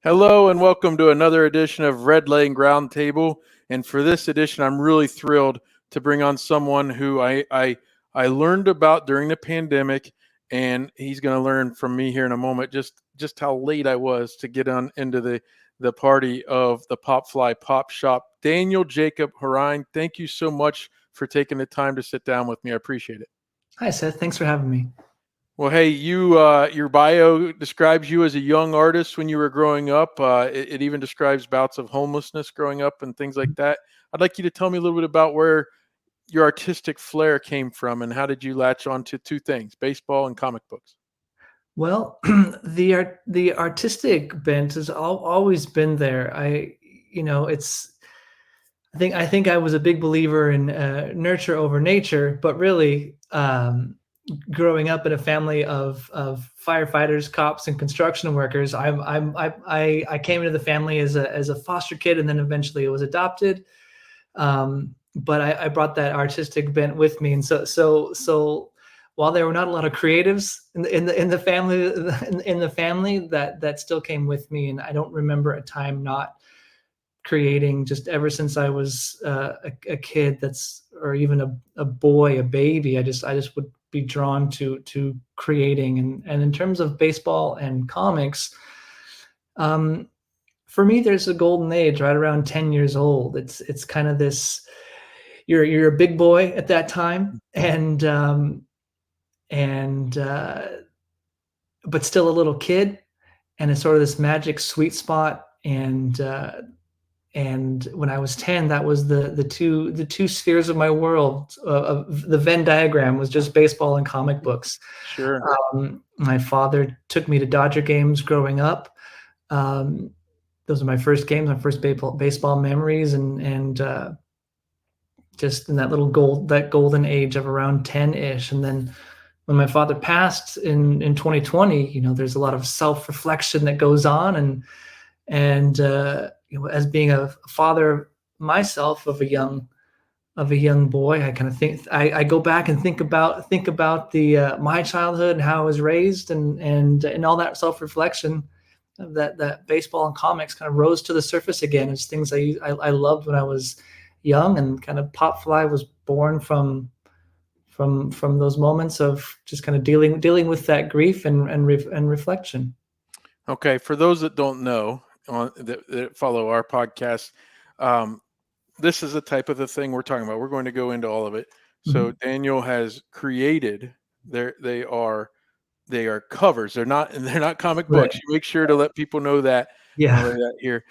Hello and welcome to another edition of Redleg Roundtable. And for this edition, I'm really thrilled to bring on someone who I learned about during the pandemic, and he's going to learn from me here in a moment just how late I was to get on into the party of the Pop Fly Pop Shop. Daniel Jacob Horine, thank you so much for taking the time to sit down with me. I appreciate it. Hi, Seth. Thanks for having me. Well, hey, your bio describes you as a young artist when you were growing up. It even describes bouts of homelessness growing up and things like that. I'd like you to tell me a little bit about where your artistic flair came from and how did you latch on to two things, baseball and comic books? Well, the artistic bent has always been there. I think I was a big believer in nurture over nature, but really, growing up in a family of firefighters, cops, and construction workers, I came into the family as a foster kid, and then eventually it was adopted. But I brought that artistic bent with me, and so while there were not a lot of creatives in the family, that still came with me, and I don't remember a time not creating. Just ever since I was a kid, or even a boy, a baby, I just would be drawn to creating. And in terms of baseball and comics, for me, there's a golden age right around 10 years old. It's kind of this, you're a big boy at that time, but still a little kid, and it's sort of this magic sweet spot. And when I was 10, that was the two spheres of my world. The Venn diagram was just baseball and comic books. Sure. My father took me to Dodger games growing up. Those are my first games, my first baseball memories, and just in that golden age of around 10-ish. And then when my father passed in 2020, there's a lot of self-reflection that goes on, and as being a father myself of a young boy, I kind of think I go back and think about the my childhood and how I was raised, and all that self-reflection that baseball and comics kind of rose to the surface again as things I loved when I was young, and kind of Pop Fly was born from those moments of just kind of dealing with that grief and reflection. Okay, for those that don't know, that follow our podcast, this is the type of the thing we're talking about. We're going to go into all of it. So Daniel has created they are covers. They're not comic books. Right. You make sure to let people know that. Yeah. That here.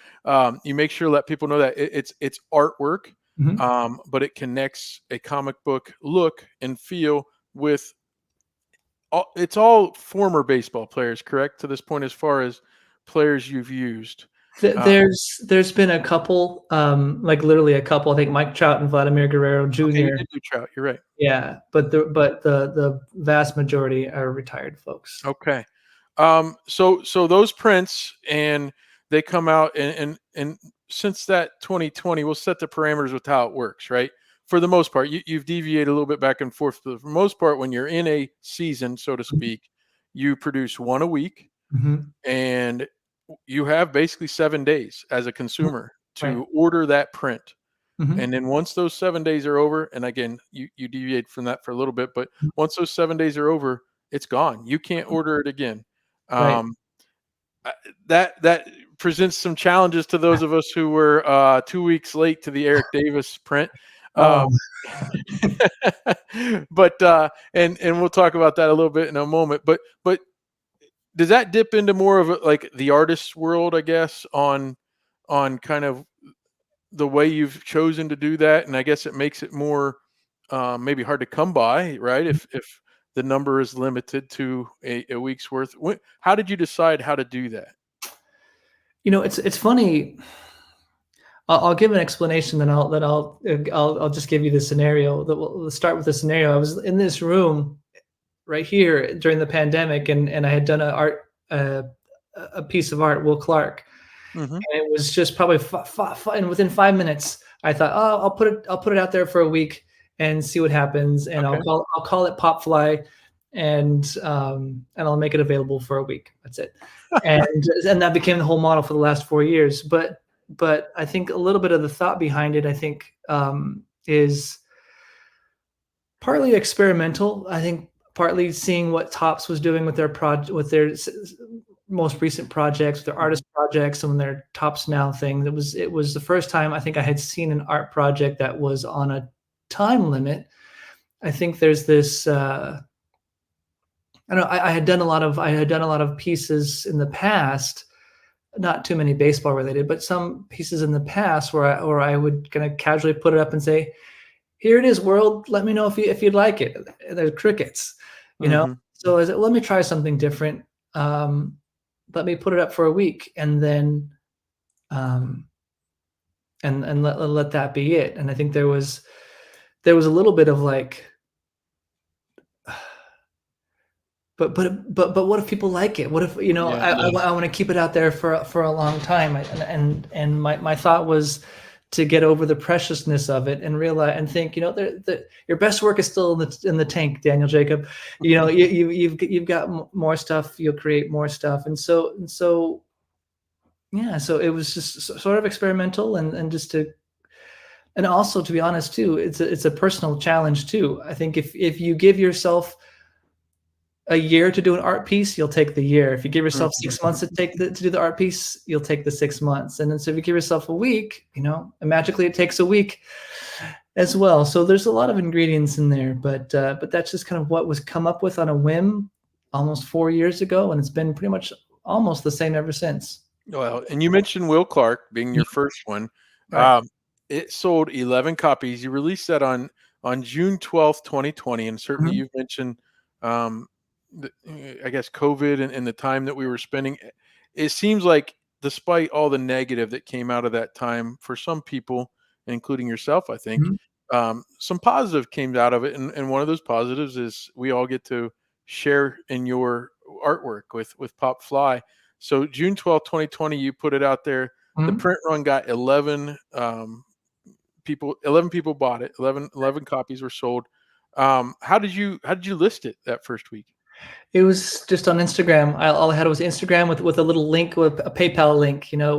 You make sure to let people know that it's artwork, but it connects a comic book look and feel with. It's all former baseball players, correct, to this point, as far as players you've used? There's been a couple, like literally a couple. I think Mike Trout and Vladimir Guerrero Jr. Okay, you did do Trout. You're right. Yeah, but the vast majority are retired folks. Okay, so those prints, and they come out, and since that 2020, we'll set the parameters with how it works, right? For the most part, you've deviated a little bit back and forth, but for the most part, when you're in a season, so to speak, you produce one a week, and you have basically 7 days as a consumer to order that print. And then once those 7 days are over, and again, you deviate from that for a little bit, but once those 7 days are over, it's gone. You can't order it again. That presents some challenges to those of us who were 2 weeks late to the Eric Davis print. But and we'll talk about that a little bit in a moment. But does that dip into more of like the artist's world, I guess, on kind of the way you've chosen to do that? And I guess it makes it more maybe hard to come by, right? If the number is limited to a week's worth. How did you decide how to do that? It's funny. I'll give an explanation, then I'll just give you the scenario. We'll start with the scenario. I was in this room right here during the pandemic, and I had done a piece of art, Will Clark, and it was just probably and within 5 minutes, I thought, I'll put it out there for a week and see what happens, and I'll call it Pop Fly, and I'll make it available for a week. That's it. And that became the whole model for the last 4 years. But I think a little bit of the thought behind it, I think, is partly experimental. I think partly seeing what Topps was doing with their most recent projects, their artist projects, and their Topps Now thing. It was the first time I think I had seen an art project that was on a time limit. I think there's this. I don't know. I had done a lot of pieces in the past, not too many baseball related, but some pieces in the past where I would kind of casually put it up and say, "Here it is, world. Let me know if you'd like it." There's crickets, you know. So I said, let me try something different. Let me put it up for a week, and then, and let that be it. And I think there was a little bit of like, but what if people like it? What if, you know, I want to keep it out there for a long time. And my thought was to get over the preciousness of it and realize and think, you know, your best work is still in the tank, Daniel Jacob. You know, you've got more stuff. You'll create more stuff, and so yeah. So it was just sort of experimental, and just to, and also, to be honest too, it's a personal challenge too. I think if you give yourself a year to do an art piece, you'll take the year. If you give yourself 6 months to do the art piece, you'll take the 6 months. And then so if you give yourself a week, you know, and magically it takes a week as well. So there's a lot of ingredients in there, but that's just kind of what was come up with on a whim almost 4 years ago, and it's been pretty much almost the same ever since. Well, and you mentioned Will Clark being your first one. Right. It sold 11 copies. You released that on June 12th, 2020, and certainly you've mentioned I guess COVID and the time that we were spending. It seems like despite all the negative that came out of that time for some people, including yourself, I think, some positive came out of it. And one of those positives is we all get to share in your artwork with Pop Fly. So June 12th, 2020, you put it out there. The print run got 11 people. 11 people bought it. 11 copies were sold. How did you list it that first week? It was just on Instagram. All I had was Instagram with a little link, with a PayPal link. You know,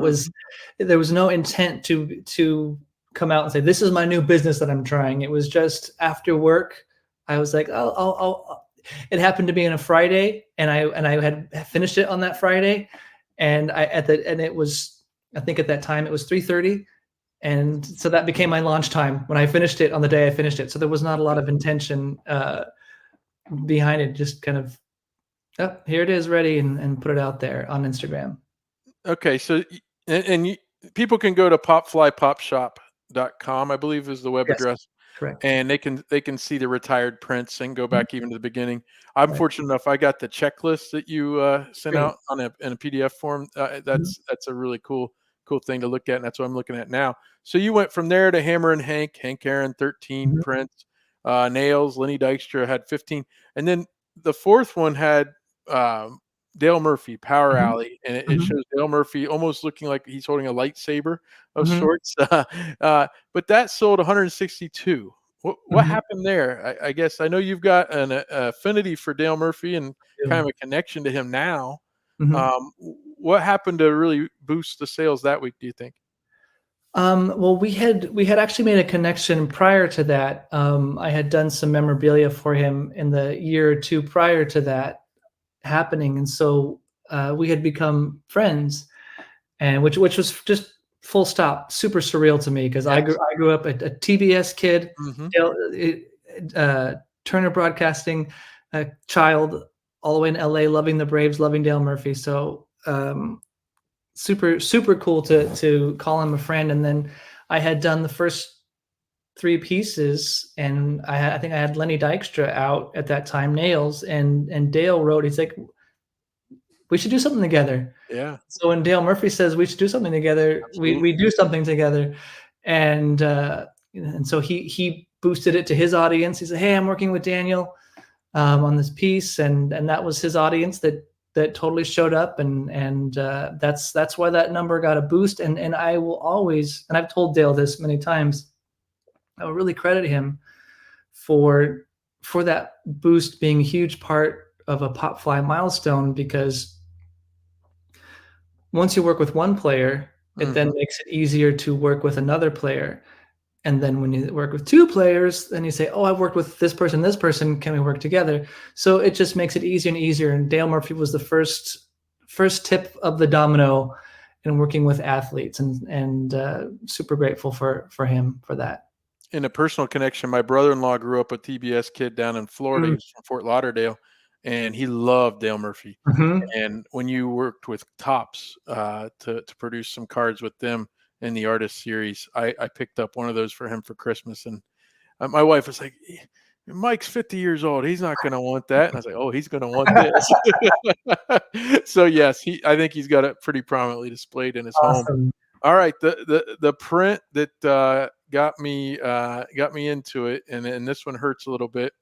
there was no intent to come out and say, this is my new business that I'm trying. It was just after work. I was like, it happened to be on a Friday, and I had finished it on that Friday, and it was, I think at that time it was 3:30. And so that became my launch time when I finished it on the day I finished it. So there was not a lot of intention behind it, just kind of, oh, here it is, ready, and put it out there on Instagram. Okay, so people can go to popflypopshop.com, I believe is the web address. Correct. And they can see the retired prints and go back even to the beginning. I'm fortunate enough, I got the checklist that you sent out in a PDF form. That's a really cool thing to look at, and that's what I'm looking at now. So you went from there to Hammer and Hank Aaron, 13 prints, Nails, Lenny Dykstra had 15, and then the fourth one had Dale Murphy, Power Alley, and it shows Dale Murphy almost looking like he's holding a lightsaber of sorts. But that sold 162. What happened there? I guess I know you've got an affinity for Dale Murphy and kind of a connection to him now. What happened to really boost the sales that week, do you think? Well, we had actually made a connection prior to that. I had done some memorabilia for him in the year or two prior to that happening, and so we had become friends, and which was just full stop super surreal to me, because I grew up a TBS kid, Turner Broadcasting child, all the way in LA, loving the Braves, loving Dale Murphy. So super cool to call him a friend. And then I had done the first 3 pieces, and I think I had Lenny Dykstra out at that time, Nails, and Dale wrote, he's like, we should do something together. Yeah. So when Dale Murphy says we should do something together, we do something together. And so he boosted it to his audience. He said, hey, I'm working with Daniel on this piece, and that was his audience that totally showed up, and that's why that number got a boost. And I will always, and I've told Dale this many times, I will really credit him for for that boost being a huge part of a pop fly milestone, because once you work with one player, it then makes it easier to work with another player. And then when you work with two players, then you say, oh, I've worked with this person, can we work together? So it just makes it easier and easier. And Dale Murphy was the first tip of the domino in working with athletes, and super grateful for him for that. In a personal connection, my brother-in-law grew up a TBS kid down in Florida. He was from Fort Lauderdale, and he loved Dale Murphy. And when you worked with Topps to produce some cards with them in the artist series, I picked up one of those for him for Christmas. And my wife was like, Mike's 50 years old. He's not going to want that. And I was like, oh, he's going to want this. So yes, I think he's got it pretty prominently displayed in his home. All right. The print that got me into it, and this one hurts a little bit.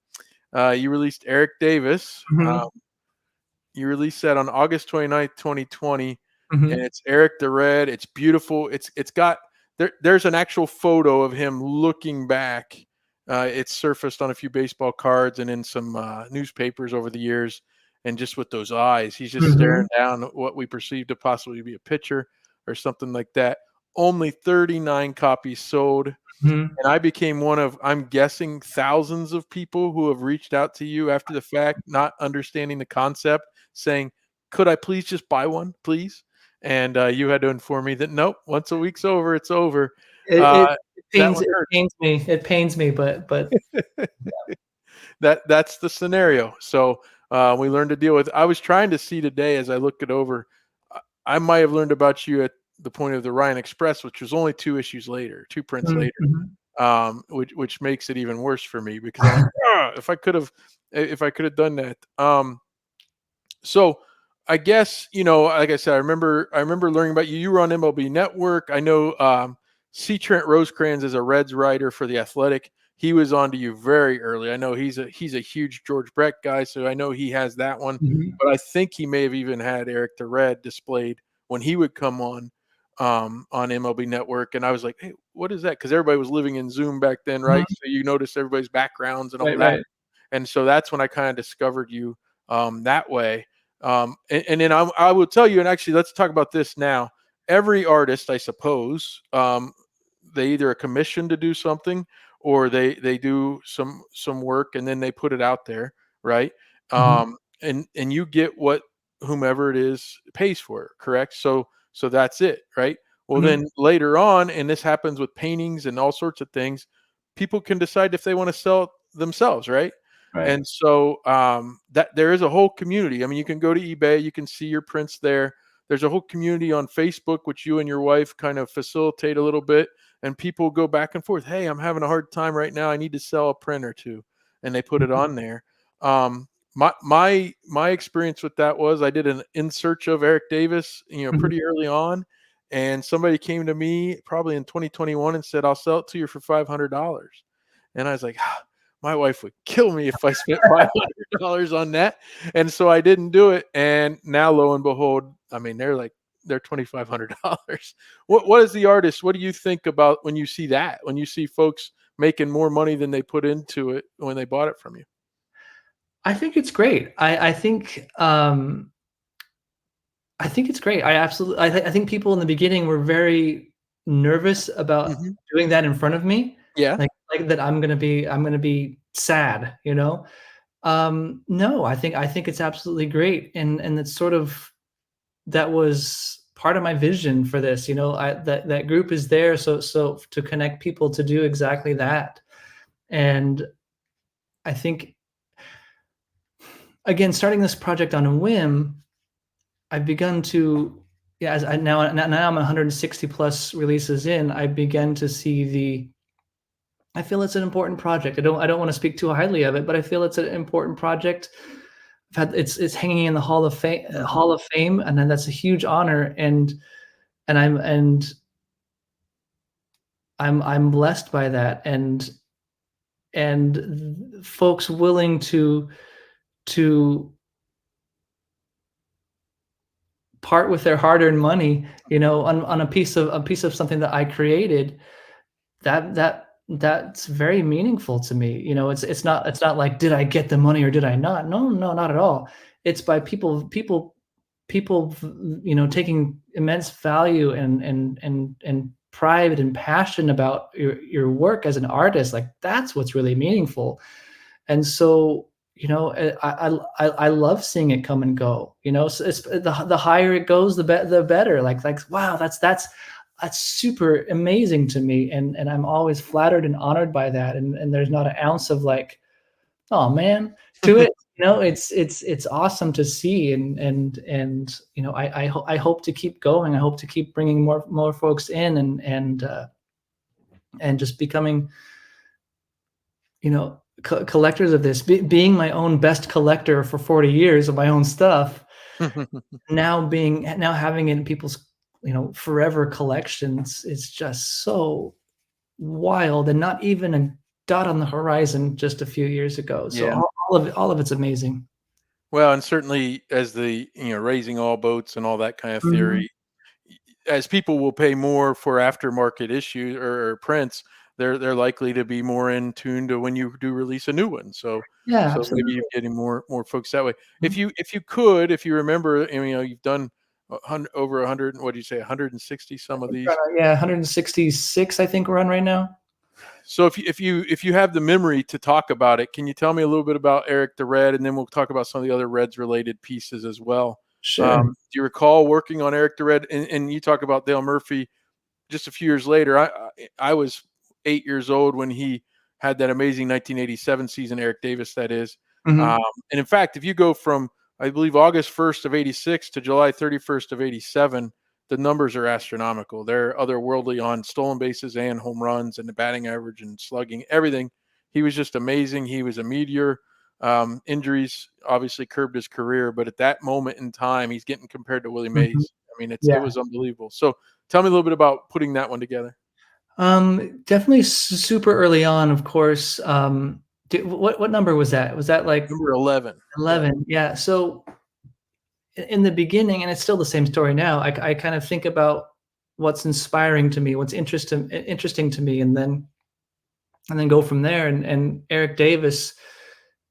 You released Eric Davis. You released that on August 29th, 2020. And it's Eric the Red. It's beautiful. It's got there's an actual photo of him looking back. It's surfaced on a few baseball cards and in some newspapers over the years. And just with those eyes, he's just staring down at what we perceive to possibly be a pitcher or something like that. Only 39 copies sold. And I became one of, I'm guessing, thousands of people who have reached out to you after the fact, not understanding the concept, saying, could I please just buy one, please? And you had to inform me that, nope, once a week's over, it's over. It pains me, but that's the scenario. So we learned to deal with. I was trying to see today as I looked it over. I might have learned about you at the point of the Ryan Express, which was only two prints later, which makes it even worse for me, because I'm like, if I could have done that. So I guess, like I said, I remember learning about you. You were on MLB Network. I know C. Trent Rosecrans is a Reds writer for The Athletic. He was on to you very early. I know he's a huge George Brett guy, so I know he has that one. But I think he may have even had Eric the Red displayed when he would come on MLB Network. And I was like, hey, what is that? Because everybody was living in Zoom back then, right? So you noticed everybody's backgrounds and all that. Right. And so that's when I kind of discovered you that way. And then I will tell you, and actually let's talk about this now. Every artist, I suppose, they either are commissioned to do something, or they do some work and then they put it out there, right? And you get what whomever it is pays for it, correct? So that's it, right? Well, then later on, and this happens with paintings and all sorts of things, people can decide if they want to sell themselves, right? And so that there is a whole community. I mean, you can go to eBay, you can see your prints there. There's a whole community on Facebook, which you and your wife kind of facilitate a little bit, and people go back and forth. Hey, I'm having a hard time right now. I need to sell a print or two, and they put it on there. My experience with that was I did an In Search of Eric Davis, pretty early on, and somebody came to me probably in 2021 and said, I'll sell it to you for $500. And I was like, my wife would kill me if I spent $500 on that. And so I didn't do it. And now, lo and behold, I mean, they're $2,500. What is the artist? What do you think about when you see that, when you see folks making more money than they put into it when they bought it from you? I think it's great. I think it's great. I think people in the beginning were very nervous about doing that in front of me. Yeah. Like that I'm gonna be sad, No, I think it's absolutely great. And it's sort of, that was part of my vision for this, that group is there. So to connect people to do exactly that. And I think, again, starting this project on a whim, I've begun to, now I'm 160 plus releases in. I began to see I feel it's an important project. I don't want to speak too highly of it, but I feel it's an important project. It's hanging in the Hall of Fame, and then that's a huge honor. And I'm blessed by that. And folks willing to part with their hard-earned money, on a piece of something that I created, that that's very meaningful to me. You know, it's not like, did I get the money or did I not? No, not at all. It's by people, you know, taking immense value and pride and passion about your work as an artist. Like that's what's really meaningful. And so, you know, I love seeing it come and go. You know, so it's the higher it goes, the better. Like wow, that's super amazing to me, and I'm always flattered and honored by that. And there's not an ounce of like, oh man, to it. You know, it's awesome to see, and you know, I hope to keep going. I hope to keep bringing more folks in, and just becoming, you know, collectors of this, being my own best collector for 40 years of my own stuff, now having it in people's, you know, forever collections is just so wild, and not even a dot on the horizon just a few years ago. So Yeah. all of it's amazing. Well, and certainly as the, raising all boats and all that kind of Mhm. theory, as people will pay more for aftermarket issues or prints, they're likely to be more in tune to when you do release a new one. So Yeah, maybe you're absolutely. getting more folks that way. Mhm. If you remember, you've done over 100. What do you say? 160 some of these. Yeah, 166, I think we're on right now. So if you have the memory to talk about it, can you tell me a little bit about Eric the Red, and then we'll talk about some of the other Reds related pieces as well. Sure. Do you recall working on Eric the Red? And you talk about Dale Murphy just a few years later. I was 8 years old when he had that amazing 1987 season, Eric Davis, that is. Um, Mhm. and in fact, if you go from, I believe, August 1st of 86 to July 31st of 87, the numbers are astronomical. They're otherworldly on stolen bases and home runs and the batting average and slugging, everything. He was just amazing. He was a meteor. Injuries obviously curbed his career, but at that moment in time, he's getting compared to Willie Mhm. Mays. I mean, it Yeah. was unbelievable. So tell me a little bit about putting that one together. Definitely super early on, of course. What number was that? Was that like Number 11. Yeah. 11? Yeah. So in the beginning, and it's still the same story now, I kind of think about what's inspiring to me, what's interesting to me, and then go from there. And Eric Davis,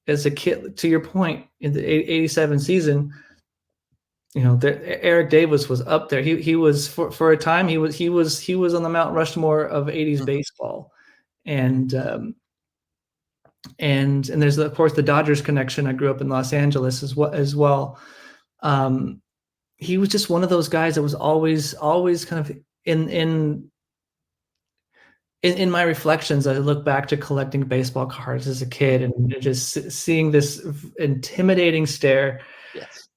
as a kid, to your point, in the 87 season, you know, Eric Davis was up there. He was, for a time, he was on the Mount Rushmore of 80s Mhm. baseball. And and there's, of course, the Dodgers connection. I grew up in Los Angeles as well. Um, he was just one of those guys that was always kind of in my reflections. I look back to collecting baseball cards as a kid and just seeing this intimidating stare. Yes.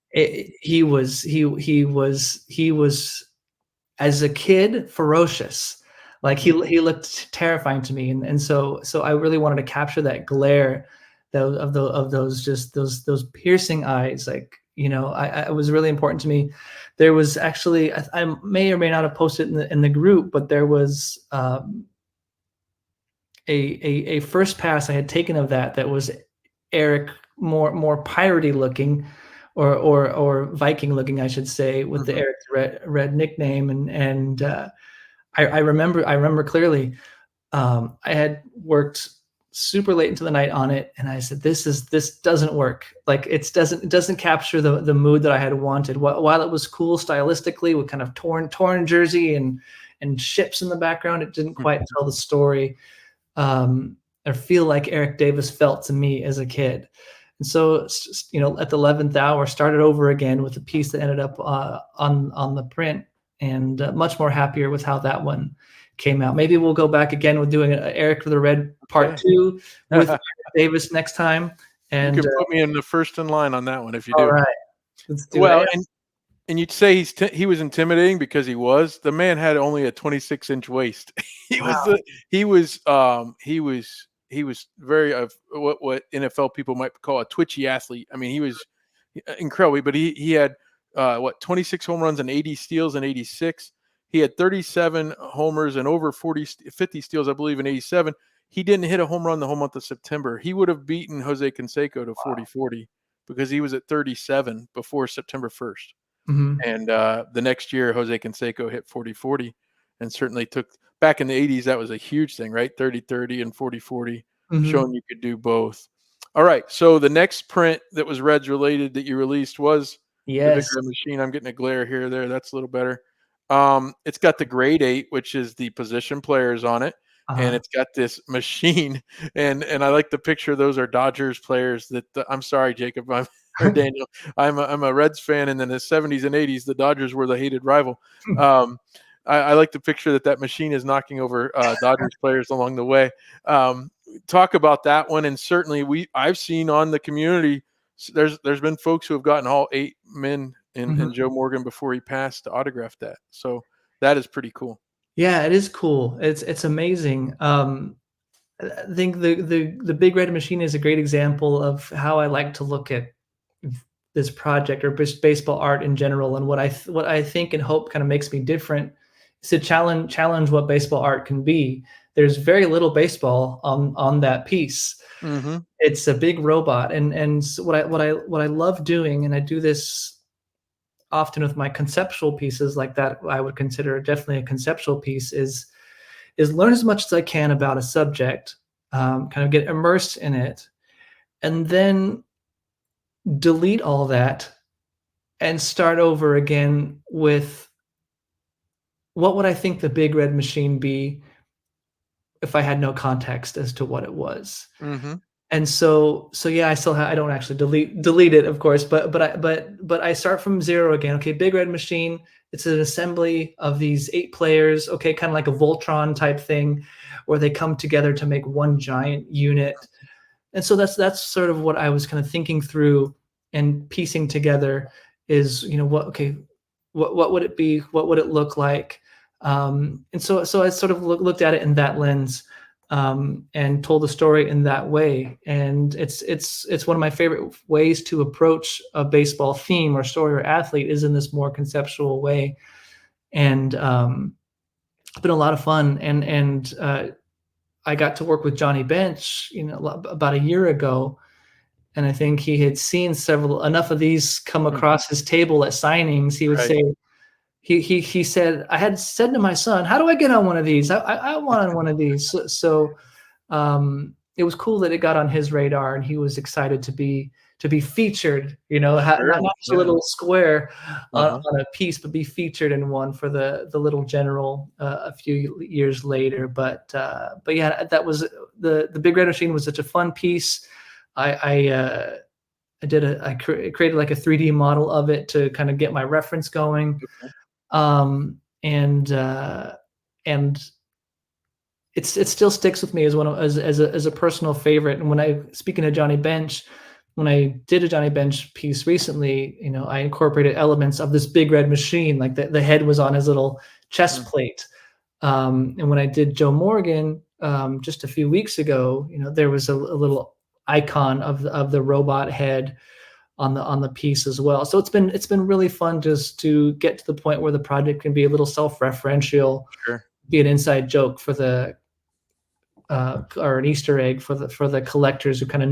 He was, as a kid, ferocious. Like Mhm. he looked terrifying to me, and so I really wanted to capture that glare, of those, just those piercing eyes. Like, you know, it was really important to me. There was actually, I may or may not have posted in the group, but there was a first pass I had taken of that was Eric, more piratey looking, or Viking looking, I should say, with the Mhm. Eric Red nickname. And I remember clearly. I had worked super late into the night on it, and I said, this doesn't work. Like, it doesn't capture the mood that I had wanted. While it was cool stylistically, with kind of torn jersey and ships in the background, it didn't quite Mhm. tell the story, or feel like Eric Davis felt to me as a kid. And so, you know, at the 11th hour, started over again with a piece that ended up on the print, and much more happier with how that one came out. Maybe we'll go back again with doing Eric the Red Part Okay. 2 with Eric Davis next time. You And can put me in the first in line on that one if you all do. right, let's do it. Well, and you'd say he was intimidating because he was. The man had only a 26-inch waist. He was Wow. the he was very of what NFL people might call a twitchy athlete. I mean, he was incredible, but he had 26 home runs and 80 steals in 86. He had 37 homers and over 50 steals, I believe, in 87. He didn't hit a home run the whole month of September. He would have beaten Jose Canseco to 40-40 because he was at 37 before September 1st. Mhm. And the next year, Jose Canseco hit 40-40 and certainly took back in the 80s, that was a huge thing, right? 30-30 and 40-40, showing you could do both. All right. So the next print that was Reds related that you released was the Big Yes. Red Machine. I'm getting a glare here, there. That's a little better. It's got the grade 8, which is the position players on it. And it's got this machine, and I like the picture. Those are Dodgers players. That I'm sorry, Jacob, or Daniel. I'm a Reds fan, and in the 70s and 80s, the Dodgers were the hated rival. I like the picture that machine is knocking over Dodgers players along the way. Talk about that one, and certainly I've seen on the community. There's been folks who have gotten all 8 men in Joe Morgan before he passed to autograph that. So that is pretty cool. Yeah, it is cool. It's amazing. I think the Big Red Machine is a great example of how I like to look at this project or baseball art in general, and what I think and hope kind of makes me different is to challenge what baseball art can be. There's very little baseball on that piece. It's a big robot, and what I love doing, and I do this often with my conceptual pieces like that, I would consider definitely a conceptual piece, is learn as much as I can about a subject, kind of get immersed in it, and then delete all that and start over again with what would I think the Big Red Machine be if I had no context as to what it was. And so yeah, I don't actually delete it, of course, but I start from zero again. Okay, Big Red Machine. It's an assembly of these 8 players. Okay, kind of like a Voltron type thing, where they come together to make one giant unit. And so that's sort of what I was kind of thinking through and piecing together. Is what would it be? What would it look like? And so I sort of looked at it in that lens. And told the story in that way, and it's one of my favorite ways to approach a baseball theme or story or athlete, is in this more conceptual way, and it's been a lot of fun. And I got to work with Johnny Bench, about a year ago, and I think he had seen enough of these come across his table at signings. He would say. He said, I had said to my son, how do I get on one of these? I wanted one of these. So it was cool that it got on his radar, and he was excited to be featured, not just a little square on a piece, but be featured in one for the little general a few years later. But yeah, that was the Big Red Machine was such a fun piece. I created like a 3D model of it to kind of get my reference going. And it still sticks with me as as a personal favorite. And speaking of Johnny Bench, when I did a Johnny Bench piece recently, I incorporated elements of this Big Red Machine, like the head was on his little chest plate. And when I did Joe Morgan just a few weeks ago, there was a little icon of the robot head on the piece as well. So it's been really fun just to get to the point where the project can be a little self-referential, be an inside joke for the or an Easter egg for the collectors who kind of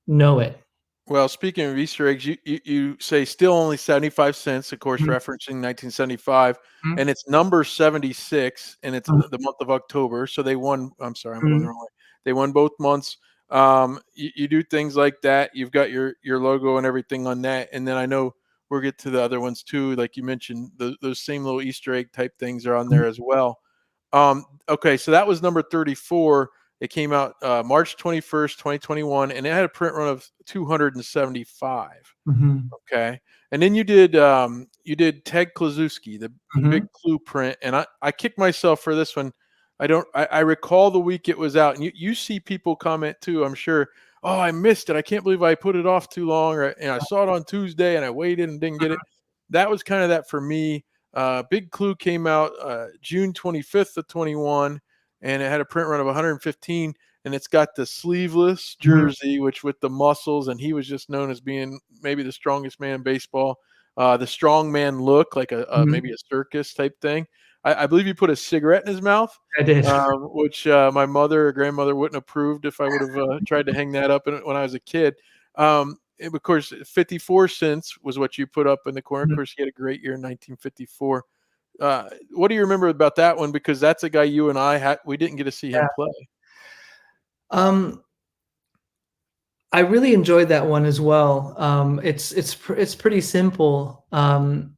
know it. Well, speaking of Easter eggs, you say still only 75 cents, of course, referencing 1975, and it's number 76, and it's the month of October. So they won. I'm sorry, I'm going the wrong way. They won both months. You do things like that. You've got your logo and everything on that, and then I know we'll get to the other ones too. Like you mentioned, those same little Easter egg type things are on there as well. Okay, so that was number 34. It came out March 21st, 2021, and it had a print run of 275. Okay, and then you did Ted Kluszewski, the big Clue print, and I kicked myself for this one. I recall the week it was out, and you see people comment too, I'm sure. Oh, I missed it. I can't believe I put it off too long, and I saw it on Tuesday and I waited and didn't get it. That was kind of that for me. Big Clue came out June 25th of 21, and it had a print run of 115, and it's got the sleeveless jersey, which with the muscles, and he was just known as being maybe the strongest man in baseball. The strong man look, like maybe a circus type thing. I believe he put a cigarette in his mouth. I did. Which my mother or grandmother wouldn't have approved if I would have tried to hang that up when I was a kid. Of course, 54 cents was what you put up in the corner. Of course, he had a great year in 1954. What do you remember about that one? Because that's a guy you and we didn't get to see him play. I really enjoyed that one as well. It's pretty simple, and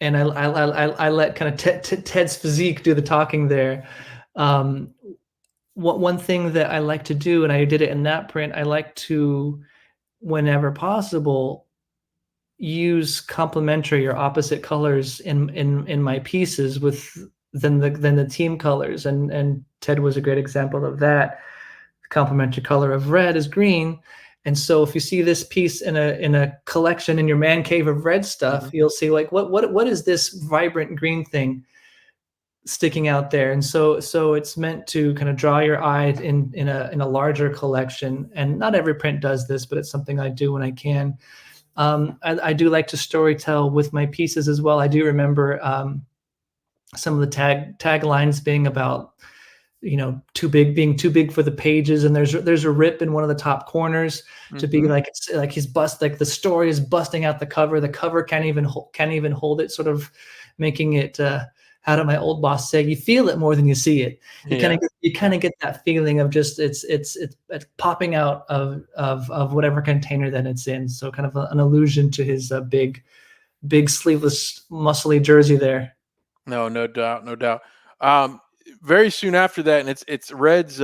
I let kind of Ted's physique do the talking there. One thing that I like to do, and I did it in that print, I like to, whenever possible, use complementary or opposite colors in my pieces than the team colors, and Ted was a great example of that. The complementary color of red is green, and so if you see this piece in a collection in your man cave of red stuff, Mhm. you'll see like what is this vibrant green thing sticking out there? And so it's meant to kind of draw your eye in a larger collection, and not every print does this, but it's something I do when I can. I do like to storytell with my pieces as well. I do remember some of the taglines being about, being too big for the pages, and there's a rip in one of the top corners to be Mhm. like, it's like like the story is busting out the cover. The cover can't even hold it, sort of making it. How did my old boss say? You feel it more than you see it. Yeah. You kind of get that feeling of just it's popping out of whatever container that it's in. So kind of an allusion to his big sleeveless muscly jersey there. No doubt, no doubt. Um, Very soon after that, and it's Reds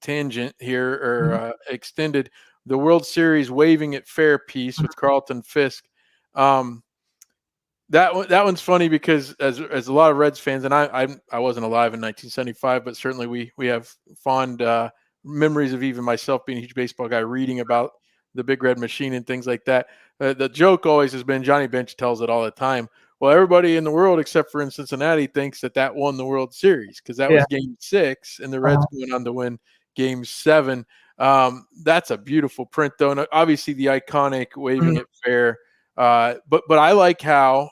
tangent here, or Mhm. extended, the World Series waving at fair piece with Carlton Fisk. Um, that one's funny because as a lot of Reds fans, and I wasn't alive in 1975, but certainly we have fond memories of even myself being a huge baseball guy, reading about the Big Red Machine and things like that. The joke always has been, Johnny Bench tells it all the time. Well, everybody in the world except for in Cincinnati thinks that won the World Series because that Yeah. was Game 6, and the Uh-huh. Reds going on to win Game 7. That's a beautiful print, though, and obviously the iconic waving Mhm. it fair. But I like how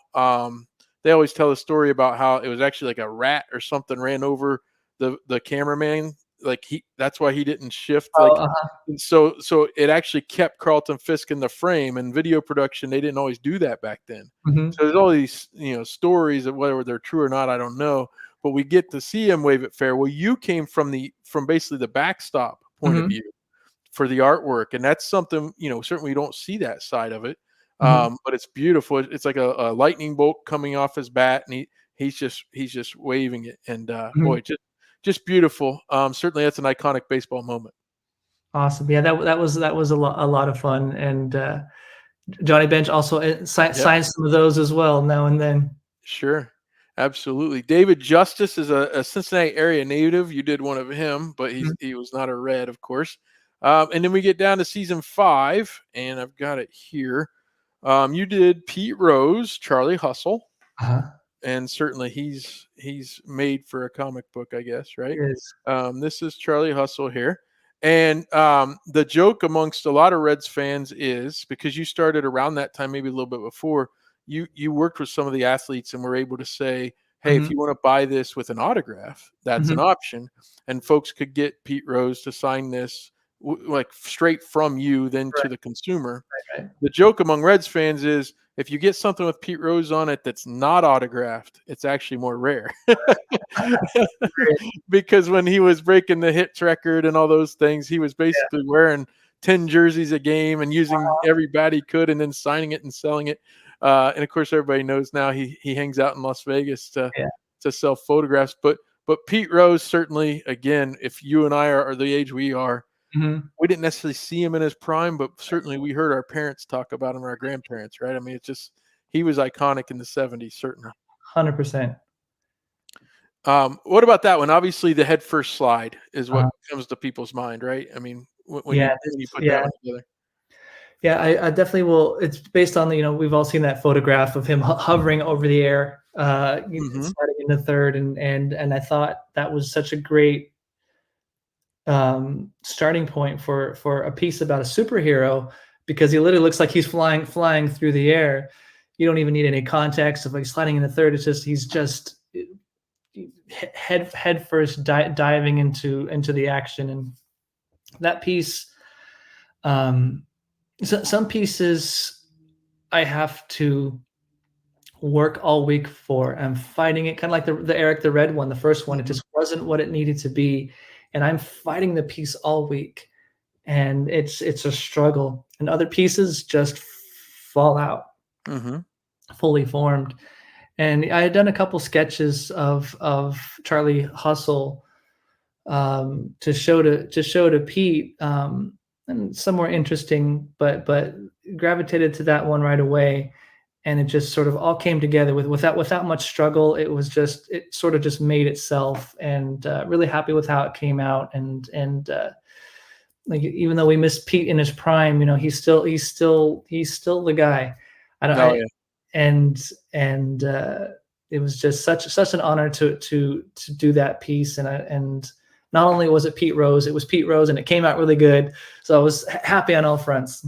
they always tell a story about how it was actually like a rat or something ran over the cameraman. Like that's why he didn't shift. Oh, Like, uh-huh. and so it actually kept Carlton Fisk in the frame. And video production, they didn't always do that back then. Mhm. So there's all these stories of whether they're true or not, I don't know. But we get to see him wave it fair. Well, you came from basically the backstop point of Mhm. view for the artwork, and that's something certainly you don't see that side of it. Mhm. But it's beautiful. It's like a lightning bolt coming off his bat, and he's just waving it, and Mhm. boy, just beautiful. Certainly that's an iconic baseball moment. Awesome. Yeah, that was a lot of fun, and Johnny Bench also Yep, signs some of those as well now and then. sure, absolutely. David Justice is a Cincinnati area native. You did one of him, but Mhm. he was not a Red, of course. And then we get down to season 5, and I've got it here. You did Pete Rose, Charlie Hustle, Uh-huh. and certainly he's made for a comic book, I guess, It right? is. This is Charlie Hustle here, and the joke amongst a lot of Reds fans is, because you started around that time, maybe a little bit before, you worked with some of the athletes and were able to say, hey, if Mhm. you want to buy this with an autograph, that's an Mhm. option, and folks could get Pete Rose to sign this like straight from you then to Right, the consumer. right. The joke among Reds fans is, if you get something with Pete Rose on it that's not autographed, it's actually more rare. Great. Because when he was breaking the hits record and all those things, he was Yeah. basically wearing 10 jerseys a game and using every bat he could and then signing it and selling it. And of course, everybody knows now he hangs out in Las Vegas Yeah. to sell photographs. But Pete Rose, certainly, again, if you and I are the age we are, Mhm. we didn't necessarily see him in his prime, but certainly we heard our parents talk about him, our grandparents, right? I mean, it's just, he was iconic in the 70s, certainly. 100%. What about that one? Obviously, the head first slide is what Uh, comes to people's mind, right? I mean, yeah, when you put that yeah. one together. Yeah, I definitely will. It's based on we've all seen that photograph of him hovering over the air, Mhm. starting in the third, and I thought that was such a great starting point for a piece about a superhero, because he literally looks like he's flying through the air. You don't even need any context of like sliding in the third. It's just he's just head first diving into the action, and that piece. Um, some pieces I have to work all week for. I'm fighting it, kind of like the Eric the Red one, the first one. It just wasn't what it needed to be, and I'm fighting the piece all week, and it's a struggle. And other pieces just fall out, fully formed. And I had done a couple sketches of Charlie Hustle to show to Pete, and some more interesting, but gravitated to that one right away, and it just sort of all came together without much struggle. It sort of just made itself, and really happy with how it came out. And like, even though we miss Pete in his prime, he's still the guy. I don't. Oh, yeah. And it was just such an honor to do that piece, and not only was it Pete Rose, it was Pete Rose, and it came out really good. So I was happy on all fronts.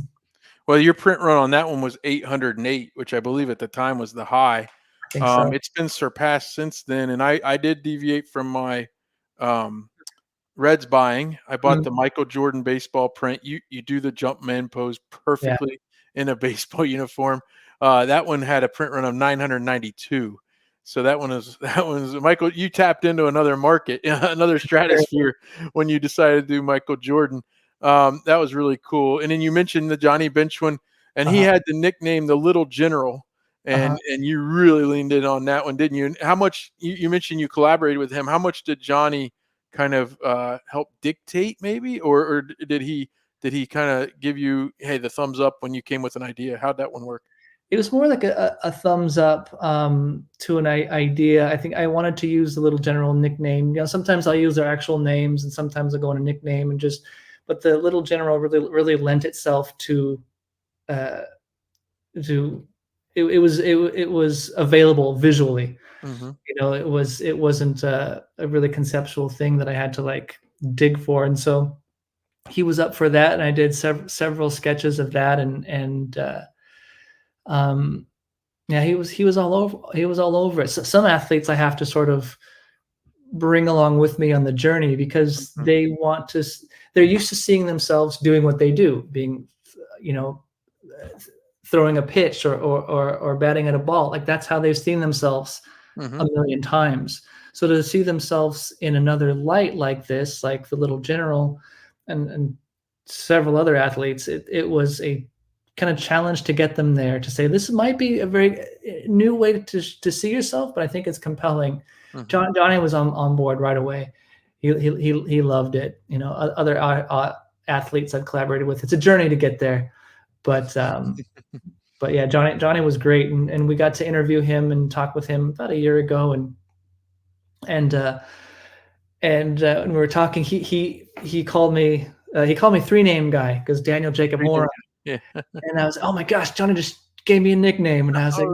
Well, your print run on that one was 808, which I believe at the time was the high. I think so. It's been surpassed since then, and I did deviate from my Reds buying. I bought the Michael Jordan baseball print. You do the Jumpman pose perfectly in a baseball uniform. That one had a print run of 992. So that one was Michael. You tapped into another market, another stratosphere when you decided to do Michael Jordan. That was really cool. And then you mentioned the Johnny Bench one, and he had the nickname the Little General, and you really leaned in on that one, didn't you? And how much you mentioned you collaborated with him? How much did Johnny kind of help dictate, maybe, or did he kind of give you, hey, the thumbs up when you came with an idea? How'd that one work? It was more like a thumbs up to an idea. I think I wanted to use the Little General nickname. Sometimes I'll use their actual names, and sometimes I'll go on a nickname, and but the Little General really lent itself to it was available visually. It wasn't a really conceptual thing that I had to like dig for, and so he was up for that, and I did several sketches of that, and he was all over it. So some athletes I have to sort of bring along with me on the journey, because they're used to seeing themselves doing what they do, being, throwing a pitch or batting at a ball. Like, that's how they've seen themselves a million times. So to see themselves in another light like this, like the Little General and several other athletes, it was a kind of challenge to get them there, to say this might be a very new way to see yourself, but I think it's compelling. Johnny was on board right away. He loved it. Other athletes I've collaborated with, it's a journey to get there, but yeah, Johnny was great, and we got to interview him and talk with him about a year ago, and when we were talking, he called me 3-name guy, because Daniel Jacob Horine. Yeah. And I was, oh my gosh, Johnny just gave me a nickname, and I was like,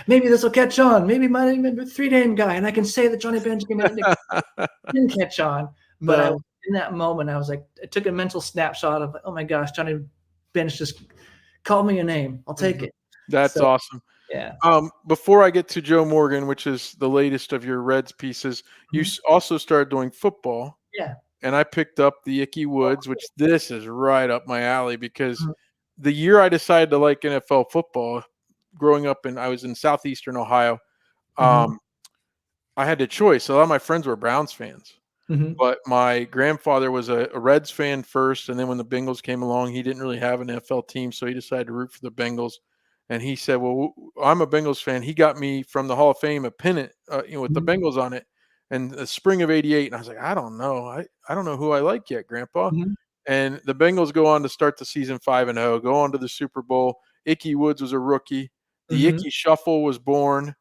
maybe this will catch on. Maybe my name is 3-name guy, and I can say that Johnny Bench gave me a nickname. Didn't catch on, but in that moment, I was like, I took a mental snapshot of, oh my gosh, Johnny Bench just called me a name. I'll take it. That's awesome. Yeah. Before I get to Joe Morgan, which is the latest of your Reds pieces, you also started doing football. Yeah. And I picked up the Icky Woods, which this is right up my alley, because the year I decided to like NFL football, growing up I was in southeastern Ohio, I had a choice. A lot of my friends were Browns fans, but my grandfather was a Reds fan first, and then when the Bengals came along, he didn't really have an NFL team, so he decided to root for the Bengals. And he said, well, I'm a Bengals fan. He got me from the Hall of Fame a pennant, with the Bengals on it, and the spring of '88. And I was like, I don't know. I don't know who I like yet, Grandpa. And the Bengals go on to start the season 5-0, go on to the Super Bowl. Icky Woods was a rookie. The Icky Shuffle was born.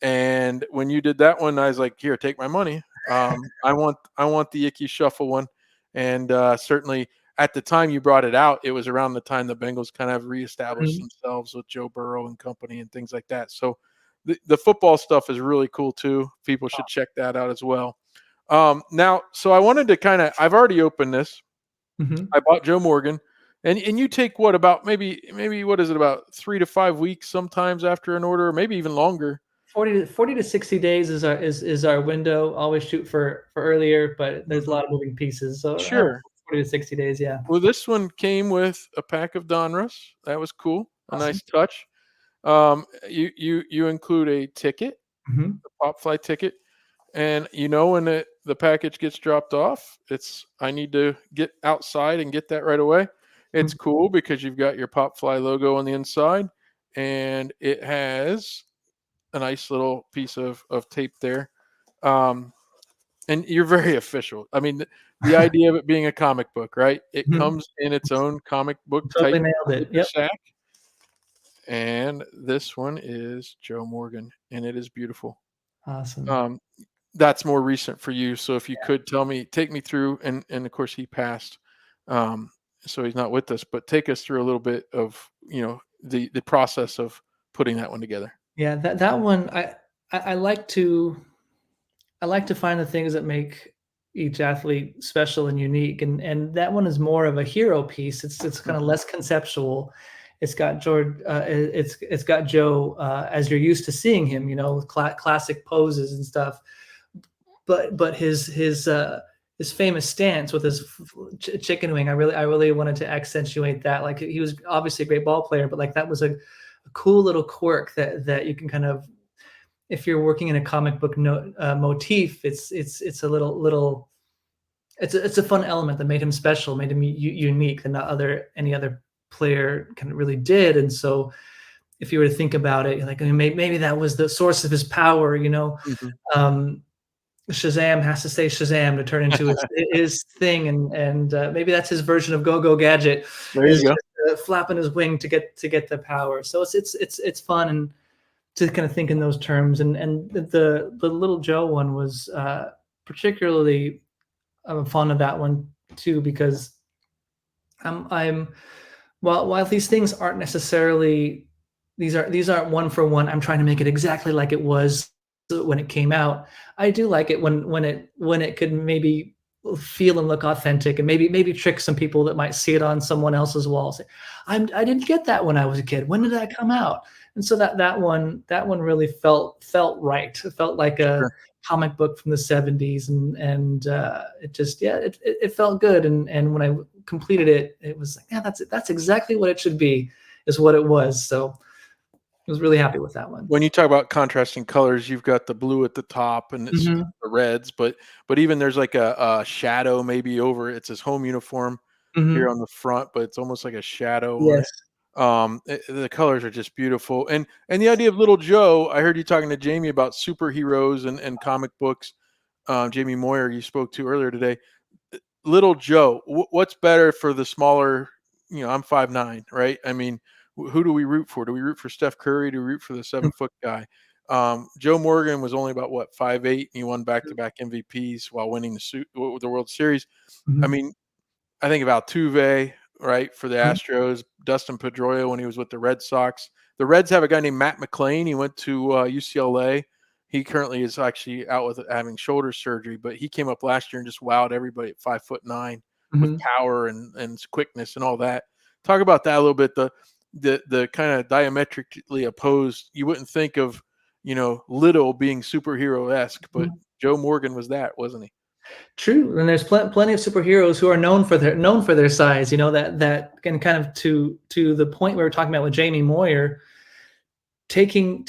And when you did that one, I was like, here, take my money. I want the Icky Shuffle one. And certainly at the time you brought it out, it was around the time the Bengals kind of reestablished themselves with Joe Burrow and company and things like that. So the football stuff is really cool too. People should check that out as well. Now, so I wanted to I've already opened this. I bought Joe Morgan, and you take what, about maybe what is it, about 3 to 5 weeks sometimes after an order, or maybe even longer. 40 to 60 days is our window. Always shoot for earlier, but there's a lot of moving pieces. So sure, 40 to 60 days, yeah. Well, this one came with a pack of Donruss. That was cool. A nice touch. You include a ticket, Mhm. a pop fly ticket, and when the package gets dropped off, I need to get outside and get that right away. It's Mhm. cool because you've got your pop fly logo on the inside, and it has a nice little piece of tape there. Um, and you're very official. I mean, the idea of it being a comic book, right? It Mhm. comes in its own comic book type Totally nailed it. paper Yep. sack. And this one is Joe Morgan, and it is beautiful. Awesome. Um, that's more recent for you. So if you could take me through, and of course he passed, um, so he's not with us, but take us through a little bit of the process of putting that one together. Yeah, that one I like to find the things that make each athlete special and unique, and that one is more of a hero piece. It's kind of Mhm. less conceptual. It's got George. It's got Joe as you're used to seeing him. With classic poses and stuff. But his famous stance with his chicken wing. I really wanted to accentuate that. Like, he was obviously a great ball player, but like that was a cool little quirk that you can kind of, if you're working in a comic book motif, it's a little it's a fun element that made him special, made him unique than any other player kind of really did. And so, if you were to think about it, like, I mean, maybe that was the source of his power. Mhm. Um, Shazam has to say Shazam to turn into his thing, and maybe that's his version of Go Go Gadget, There is you go. just flapping his wing to get the power. So it's fun, and to kind of think in those terms. And the little Joe one was particularly fond of that one too, because I'm while these things aren't necessarily, these aren't one for one. I'm trying to make it exactly like it was when it came out. I do like it when it could maybe feel and look authentic, and maybe trick some people that might see it on someone else's wall. Say, I didn't get that when I was a kid. When did that come out? And so that one really felt right. It felt like a Sure. comic book from the 70s, and it just, yeah, it felt good. And when I completed it, it was like, yeah, that's exactly what it should be, is what it was. So I was really happy with that one. When you talk about contrasting colors, you've got the blue at the top, and it's Mhm. the Reds, but even there's like a shadow maybe over it. It's his home uniform here Mhm. on the front, but it's almost like a shadow on Yes. it. The colors are just beautiful, and the idea of Little Joe. I heard you talking to Jamie about superheroes and comic books. Jamie Moyer, you spoke to earlier today. Little Joe, what's better for the smaller? I'm 5'9", right? I mean, who do we root for? Do we root for Steph Curry? Do we root for the 7-foot guy? Joe Morgan was only about 5'8", and he won back-to-back MVPs while winning the World Series. I Mhm. mean, I think of Altuve, right, for the Mhm. Astros, Dustin Pedroia when he was with the Red Sox. The Reds have a guy named Matt McLean. He went to UCLA. He currently is actually out with having shoulder surgery, but he came up last year and just wowed everybody at 5'9" with Mhm. power and quickness and all that. Talk about that a little bit. The kind of diametrically opposed. You wouldn't think of Little being superhero esque, but Mhm. Joe Morgan was that, wasn't he? True, and there's plenty of superheroes who are known for their size. That and kind of to the point we were talking about with Jamie Moyer, taking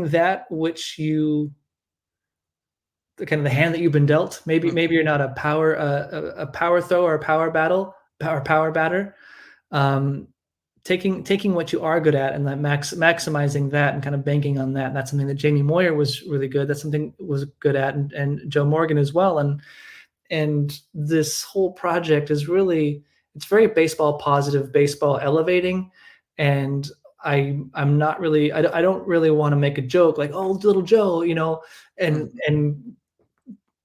that which you, the kind of the hand that you've been dealt. Maybe Mhm. maybe you're not a power thrower or a power batter. Um, taking what you are good at, and then maximizing that, and kind of banking on that. That's something that Jamie Moyer was really good. That's something was good at, and Joe Morgan as well. And this whole project is really, it's very baseball positive, baseball elevating. And I'm not really, I don't really want to make a joke like, oh, little Joe, and Mhm. and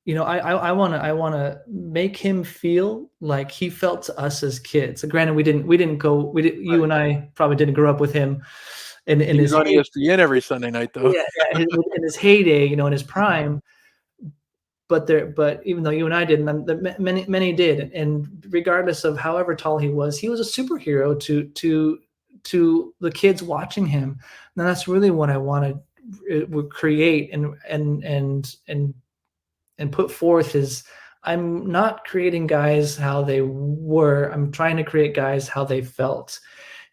I want to make him feel like he felt to us as kids. So granted, you Right. and I probably didn't grow up with him in He was his on heyday. ESPN every Sunday night, though. Yeah, yeah, in his heyday, in his prime. But even though you and I didn't, many did. And regardless of however tall he was a superhero to the kids watching him. And that's really what I want to create and put forth. Is I'm not creating guys how they were. I'm trying to create guys how they felt.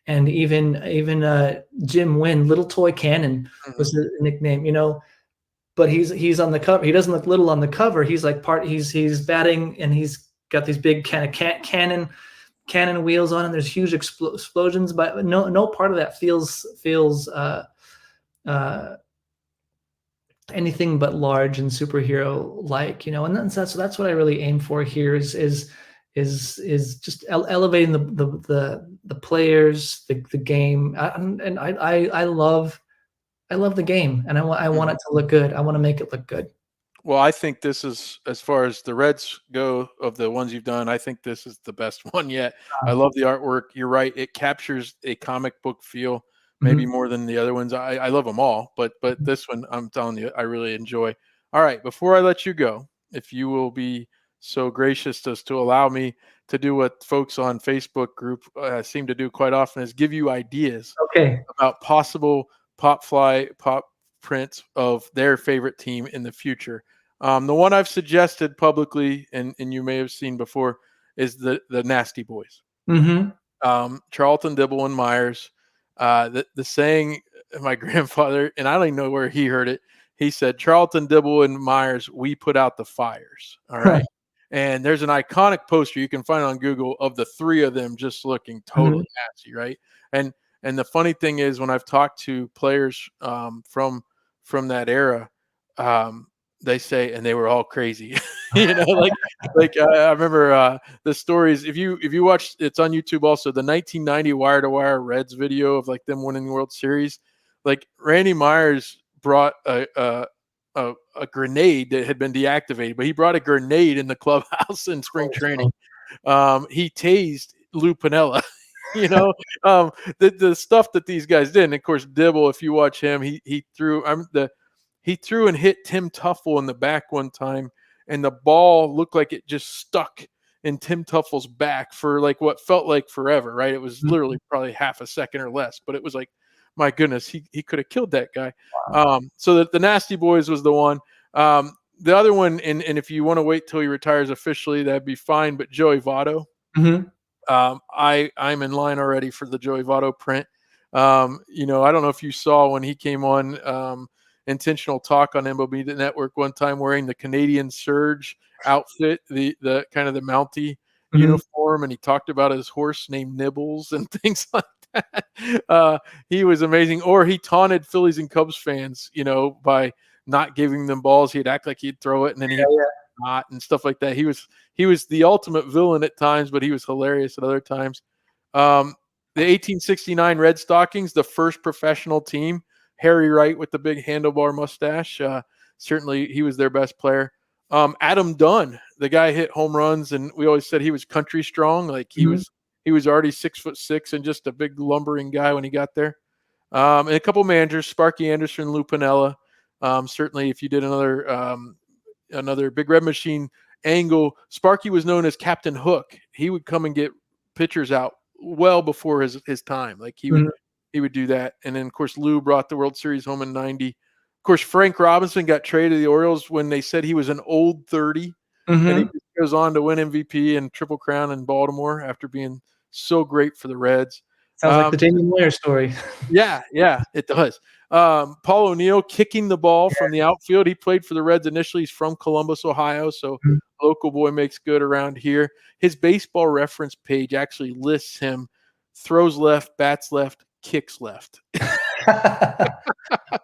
and even Jim Wynn, Little Toy Cannon was the nickname, but he's on the cover. He doesn't look little on the cover. He's like he's batting, and he's got these big kind of cannon wheels on, and there's huge explosions, but no part of that feels anything but large and superhero like, and that's what I really aim for here is just elevating the players, the game, and I love the game, and I want it to look good. I want to make it look good. Well, I think this is, as far as the Reds go, of the ones you've done, I think this is the best one yet. I love the artwork. You're right. It captures a comic book feel, maybe more than the other ones. I love them all, but this one, I'm telling you, I really enjoy. All right, before I let you go, if you will be so gracious as to allow me to do what folks on Facebook group seem to do quite often, is give you ideas about possible pop prints of their favorite team in the future. The one I've suggested publicly, and you may have seen before, is the Nasty Boys. Charlton, Dibble, and Myers. The saying, my grandfather, and I don't even know where he heard it, he said, Charlton, Dibble, and Myers, we put out the fires. All right. And there's an iconic poster you can find on Google of the three of them just looking totally nasty, right? And the funny thing is, when I've talked to players from that era, they say, and they were all crazy, like I remember the stories. If you watch, it's on YouTube also, the 1990 Wire to Wire Reds video of like them winning the World Series. Like Randy Myers brought a grenade that had been deactivated, but he brought a grenade in the clubhouse in spring training. He tased Lou Piniella. The stuff that these guys did. And of course, Dibble, if you watch him, he threw and hit Tim Tuffle in the back one time, and the ball looked like it just stuck in Tim Tuffle's back for like what felt like forever, right? It was literally probably half a second or less, but it was like, my goodness, he could have killed that guy. Wow. So the Nasty Boys was the one. The other one, and if you want to wait till he retires officially, that'd be fine, but Joey Votto. I'm in line already for the Joey Votto print. I don't know if you saw when he came on Intentional Talk on MLB Network one time wearing the Canadian Surge outfit, the kind of the Mountie uniform, and he talked about his horse named Nibbles and things like that. He was amazing. Or he taunted Phillies and Cubs fans, by not giving them balls. He'd act like he'd throw it, and then he'd not, and stuff like that. He was the ultimate villain at times, but he was hilarious at other times. The 1869 Red Stockings, the first professional team, Harry Wright with the big handlebar mustache. Certainly he was their best player. Adam Dunn, the guy hit home runs, and we always said he was country strong. Like he was already 6'6" and just a big lumbering guy when he got there. And a couple managers, Sparky Anderson, Lou Piniella. Certainly if you did another Big Red Machine angle, Sparky was known as Captain Hook. He would come and get pitchers out well before his time. Like he would do that. And then of course Lou brought the World Series home in 90. Of course, Frank Robinson got traded to the Orioles when they said he was an old 30. And he goes on to win MVP and Triple Crown in Baltimore after being so great for the Reds. Sounds like the Jamie Moyer story. Yeah, it does. Paul O'Neill kicking the ball from the outfield. He played for the Reds initially. He's from Columbus, Ohio, so local boy makes good around here. His baseball reference page actually lists him: throws left, bats left, kicks left. Because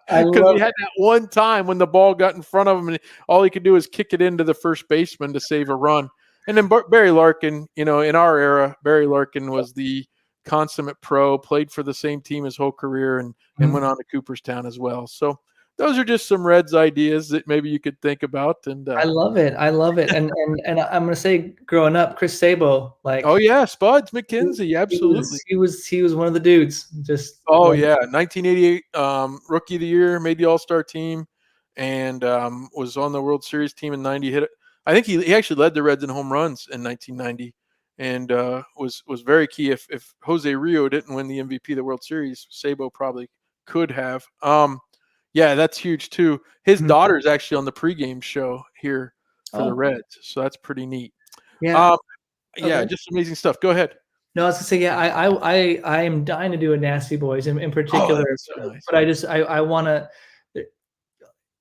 he had that one time when the ball got in front of him and all he could do is kick it into the first baseman to save a run. And then Barry Larkin, in our era, Barry Larkin was the consummate pro, played for the same team his whole career, and went on to Cooperstown as well. So those are just some Reds ideas that maybe you could think about. And I love it. And I'm going to say, growing up, Chris Sabo, like, oh yeah, Spuds McKenzie, absolutely. He was one of the dudes. Just 1988 Rookie of the Year, made the All-Star team, and was on the World Series team in 90. I think he actually led the Reds in home runs in 1990. And was very key. If Jose Rio didn't win the MVP of the World Series, Sabo probably could have. Yeah, that's huge too. His daughter's actually on the pregame show here for the Reds, so that's pretty neat. Yeah, just amazing stuff. Go ahead. No, I was gonna say, yeah, I am dying to do a Nasty Boys in Oh, particular, that'd be so nice. but I wanna.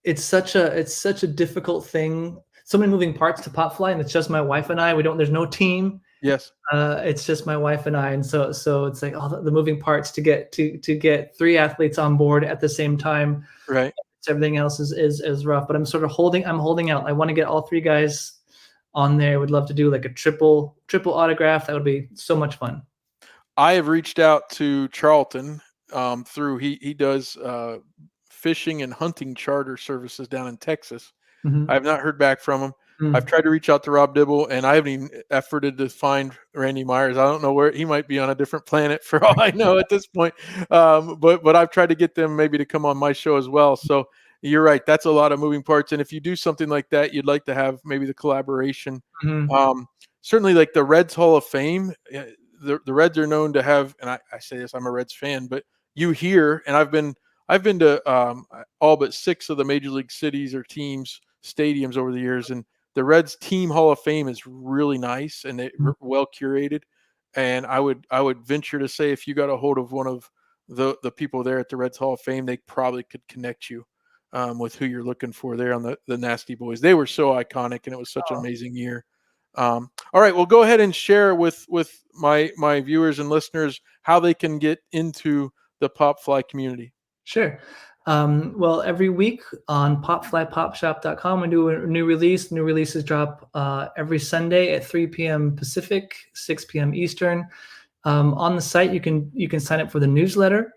It's such a difficult thing. So many moving parts to pop fly, and it's just my wife and I. There's no team. Yes. It's just my wife and I, and so it's like all the moving parts to get 3 athletes on board at the same time. Right. Everything else is rough, but I'm holding out. I want to get all 3 guys on there. I would love to do like a triple autograph. That would be so much fun. I have reached out to Charlton through he does fishing and hunting charter services down in Texas. Mhm. I have not heard back from him. I've Mm. tried to reach out to Rob Dibble, and I haven't even efforted to find Randy Myers. I don't know where he might be on a different planet for all I know at this point. But I've tried to get them maybe to come on my show as well. So you're right. That's a lot of moving parts. And if you do something like that, you'd like to have maybe the collaboration. Mhm. Certainly, like the Reds Hall of Fame, the Reds are known to have, and I say this, I'm a Reds fan, but you hear, and I've been to all but 6 of the major league cities or teams stadiums over the years, and the Reds Team Hall of Fame is really nice and well curated. And I would venture to say if you got a hold of one of the people there at the Reds Hall of Fame, they probably could connect you with who you're looking for there on the Nasty Boys. They were so iconic, and it was such an amazing year. All right, well, go ahead and share with my viewers and listeners how they can get into the Pop Fly community. Sure. Well, every week on popflypopshop.com, we do a new release. New releases drop every Sunday at 3 p.m. Pacific, 6 p.m. Eastern. On the site, you can sign up for the newsletter,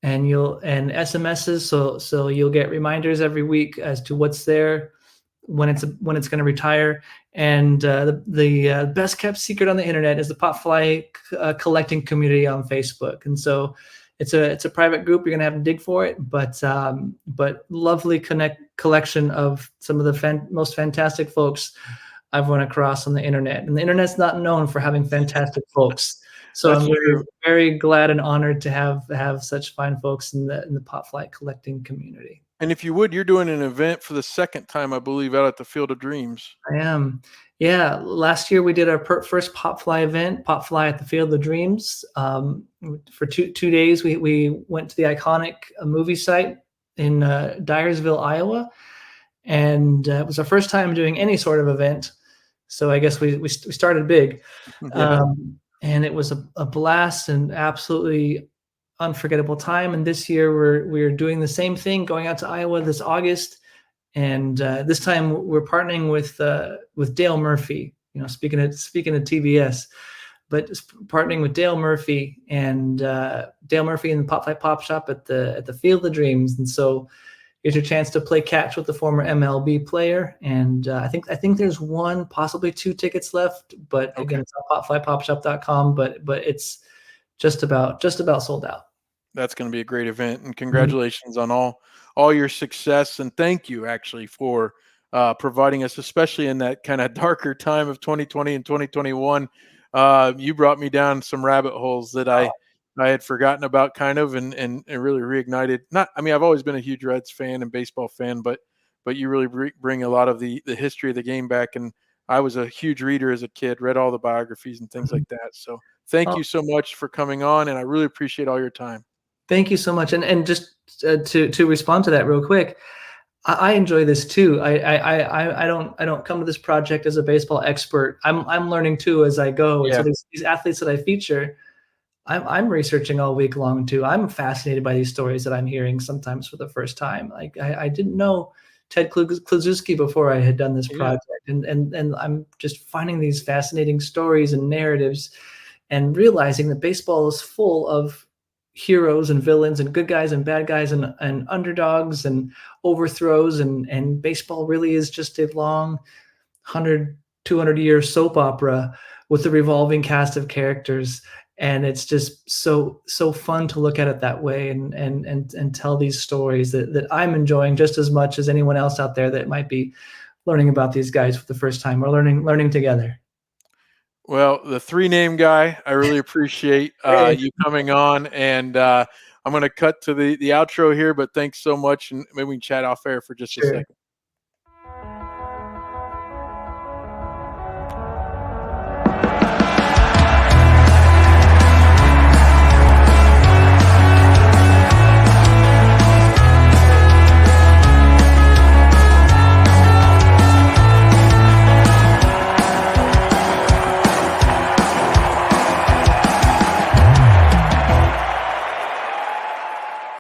and SMSs, so you'll get reminders every week as to what's there, when it's going to retire. And the best kept secret on the internet is the Popfly collecting community on Facebook. And so it's a private group. You're gonna have to dig for it, but lovely collection of some of the most fantastic folks I've run across on the internet. And the internet's not known for having fantastic folks. So I'm very, very glad and honored to have such fine folks in the Popfly collecting community. And if you would, you're doing an event for the second time, I believe, out at the Field of Dreams. I am. Yeah. Last year we did our first Popfly event, Popfly at the Field of Dreams. For two days, we went to the iconic movie site in Dyersville, Iowa. And it was our first time doing any sort of event. So I guess we started big. Yeah. And it was a blast and absolutely unforgettable time. And this year we're doing the same thing, going out to Iowa this August, and this time we're partnering with Dale Murphy. Speaking of TBS, but partnering with Dale Murphy and Dale Murphy and the Popfly Pop Shop at the Field of Dreams. And so here's your chance to play catch with the former MLB player. And I think there's 1, possibly 2 tickets left. But again, it's on popflypopshop.com. But it's just about sold out. That's going to be a great event, and congratulations on all your success. And thank you actually for providing us, especially in that kind of darker time of 2020 and 2021. You brought me down some rabbit holes that I had forgotten about kind of, and really reignited. I've always been a huge Reds fan and baseball fan, but you really bring a lot of the history of the game back. And I was a huge reader as a kid, read all the biographies and things like that. So thank you so much for coming on, and I really appreciate all your time. Thank you so much. And just to respond to that real quick, I enjoy this too. I don't come to this project as a baseball expert. I'm learning too as I go. Yeah. And so these athletes that I feature, I'm researching all week long too. I'm fascinated by these stories that I'm hearing sometimes for the first time. Like I didn't know Ted Kluszewski before I had done this project, and I'm just finding these fascinating stories and narratives, and realizing that baseball is full of heroes and villains and good guys and bad guys and underdogs and overthrows, and baseball really is just a long 100-200 year soap opera with a revolving cast of characters. And it's just so fun to look at it that way and tell these stories that I'm enjoying just as much as anyone else out there that might be learning about these guys for the first time or learning together. Well, the 3-name guy, I really appreciate you coming on, and I'm going to cut to the outro here, but thanks so much, and maybe we can chat off air for just a second.